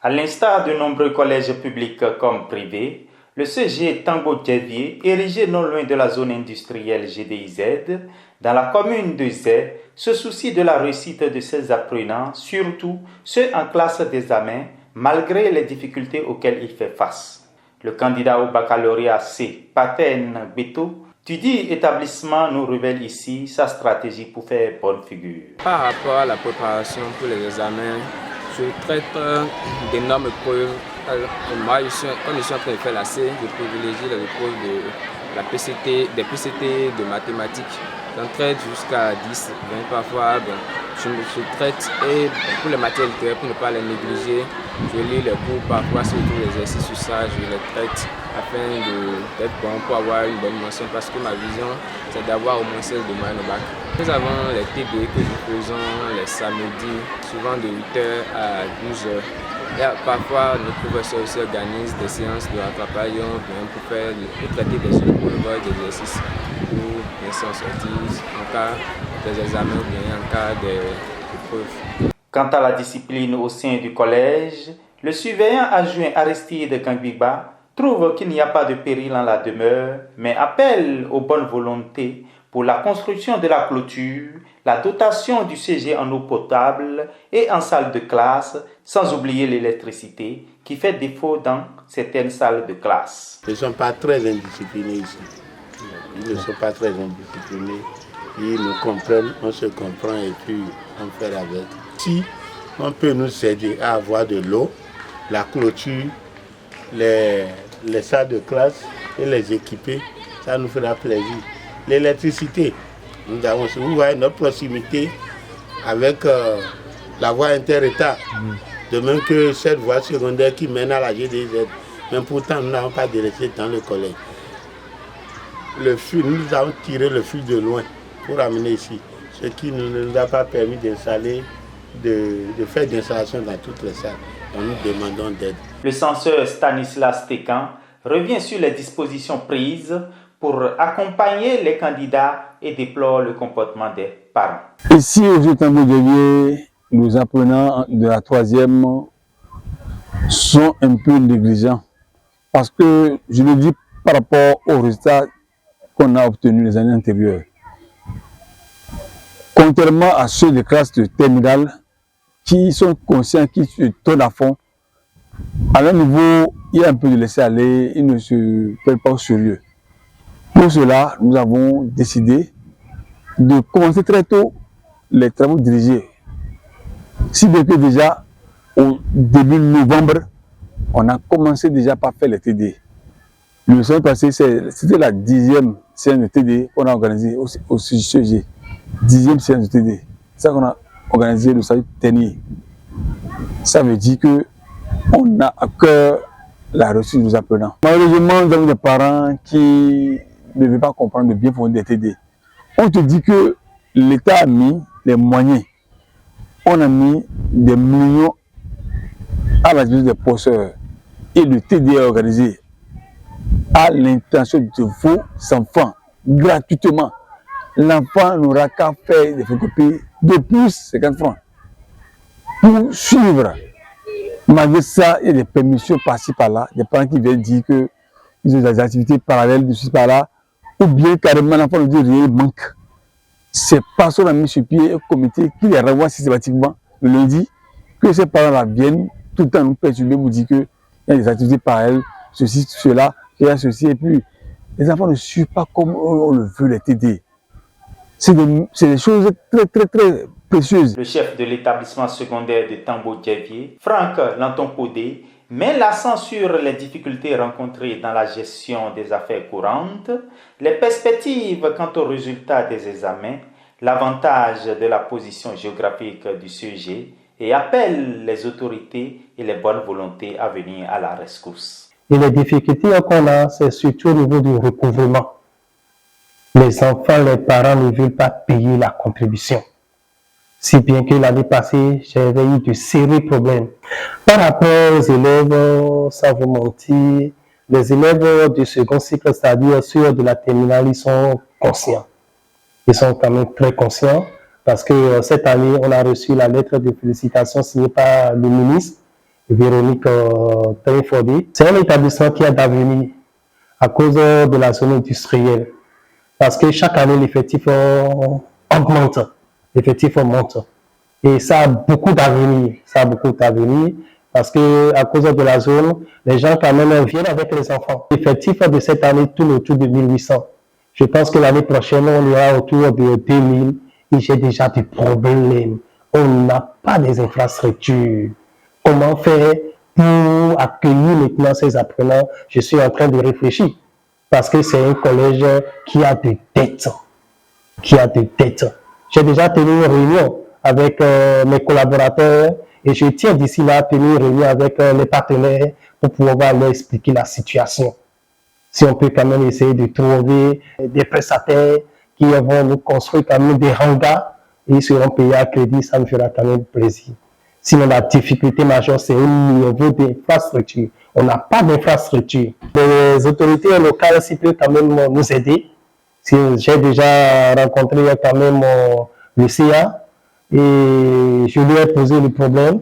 À l'instar de nombreux collèges publics comme privés, le CG Tango Djevié, érigé non loin de la zone industrielle GDIZ, dans la commune de Zé, se soucie de la réussite de ses apprenants, surtout ceux en classe d'examen, malgré les difficultés auxquelles il fait face. Le candidat au baccalauréat C, Paten Beto, du dit établissement nous révèle ici sa stratégie pour faire bonne figure. Par rapport à la préparation pour les examens, je traite d'énormes preuves. Moi, comme je suis en train de faire la C, je privilégie les épreuves des PCT de mathématiques. J'en traite jusqu'à 10, 20 parfois. Je traite, et pour les matières littéraires, pour ne pas les négliger, je lis les cours parfois sur tous les exercices sur ça, je les traite afin d'être bon pour avoir une bonne mention, parce que ma vision, c'est d'avoir au moins 16 de moyenne au bac. Nous avons les TD que nous faisons les samedis, souvent de 8h à 12h. Parfois, nos professeurs aussi organisent des séances de rattrapage pour traiter des épreuves d'exercices pour bien s'en sortir en cas des examens ou bien en cas d'épreuves. Quant à la discipline au sein du collège, le surveillant adjoint Aristide Kangbiba trouve qu'il n'y a pas de péril en la demeure, mais appelle aux bonnes volontés pour la construction de la clôture, la dotation du CG en eau potable et en salle de classe, sans oublier l'électricité qui fait défaut dans certaines salles de classe. Ils ne sont pas très indisciplinés ici. Ils ne sont pas très indisciplinés. Ils nous comprennent, on se comprend et puis on fait avec. Si on peut nous aider à avoir de l'eau, la clôture, les salles de classe et les équiper, ça nous fera plaisir. L'électricité, nous avons, vous voyez notre proximité avec la voie inter-État, de même que cette voie secondaire qui mène à la GDZ. Mais pourtant, nous n'avons pas délaissé dans le collège. Le fil, nous avons tiré le fil de loin pour amener ici, ce qui ne nous a pas permis d'installer, de faire d'installation dans toutes les salles. Donc nous demandons d'aide. Le censeur Stanislas Tekan revient sur les dispositions prises pour accompagner les candidats et déplore le comportement des parents. Ici, au Tango Djevié, nos apprenants de la 3e sont un peu négligents. Parce que, je le dis par rapport aux résultats qu'on a obtenus les années antérieures. Contrairement à ceux des classes de terminale qui sont conscients, qui se donnent à fond, à leur niveau, il y a un peu de laisser aller, ils ne se prennent pas au sérieux. Pour cela, nous avons décidé de commencer très tôt les travaux dirigés. Si bien que déjà, au début novembre, on a commencé déjà par faire les TD. Le semaine passé, c'était la 10e séance de TD qu'on a organisée au CG. 10e séance de TD. C'est ça qu'on a organisé le samedi dernier. Ça veut dire qu'on a à cœur la réussite de nos apprenants. Malheureusement, nous avons des parents qui ne veulent pas comprendre le bien fondé des TD. On te dit que l'État a mis les moyens. On a mis des millions à la disposition des professeurs. Et le TD est organisé à l'intention de vos enfants, gratuitement. L'enfant n'aura qu'à faire des photocopies de plus 50 francs pour suivre. Malgré ça, il y a des permissions par-ci par-là, des parents qui viennent dire qu'ils ont des activités parallèles de ci par-là, ou bien carrément l'enfant nous dit rien, il manque. C'est parce qu'on a mis sur pied un comité qui les renvoie systématiquement le lundi, que ces parents-là viennent tout le temps nous perturber pour dire qu'il y a des activités parallèles, ceci, cela, il y a ceci, et puis les enfants ne suivent pas comme on le veut les TD. C'est des choses très, très, très précieuses. Le chef de l'établissement secondaire de Tango Djevié, Franck Lanton-Podé, met l'accent sur les difficultés rencontrées dans la gestion des affaires courantes, les perspectives quant aux résultats des examens, l'avantage de la position géographique du sujet et appelle les autorités et les bonnes volontés à venir à la rescousse. Et les difficultés qu'on a, c'est surtout au niveau du recouvrement. Les enfants, les parents ne veulent pas payer la contribution. Si bien que l'année passée, j'avais eu de sérieux problèmes. Par rapport aux élèves, sans vous mentir, les élèves du second cycle, c'est-à-dire ceux de la terminale, ils sont conscients. Ils sont quand même très conscients parce que cette année, on a reçu la lettre de félicitations signée par le ministre Véronique Trinfordé. C'est un établissement qui a d'avenir à cause de la zone industrielle. Parce que chaque année, l'effectif augmente, l'effectif monte. Et ça a beaucoup d'avenir, parce que à cause de la zone, les gens quand même viennent avec les enfants. L'effectif de cette année tourne autour de 1800. Je pense que l'année prochaine, on ira autour de 2000 et j'ai déjà des problèmes. On n'a pas des infrastructures. Comment faire pour accueillir maintenant ces apprenants? Je suis en train de réfléchir parce que c'est un collège qui a des dettes. J'ai déjà tenu une réunion avec mes collaborateurs et je tiens d'ici là à tenir une réunion avec les partenaires pour pouvoir leur expliquer la situation. Si on peut quand même essayer de trouver des prestataires qui vont nous construire quand même des hangars et ils seront payés à crédit, ça me fera quand même plaisir. Sinon, la difficulté majeure, c'est au niveau d'infrastructure. On n'a pas d'infrastructure. Les autorités locales, s'ils peuvent quand même nous aider. J'ai déjà rencontré quand même le CA et je lui ai posé le problème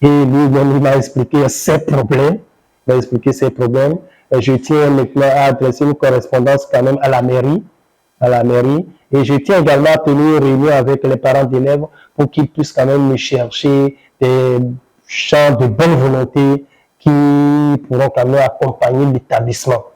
et lui, il m'a expliqué ses problèmes. Je tiens maintenant à adresser une correspondance quand même à la mairie. Et je tiens également à tenir une réunion avec les parents d'élèves pour qu'ils puissent quand même me chercher des gens de bonne volonté qui pourront quand même accompagner l'établissement.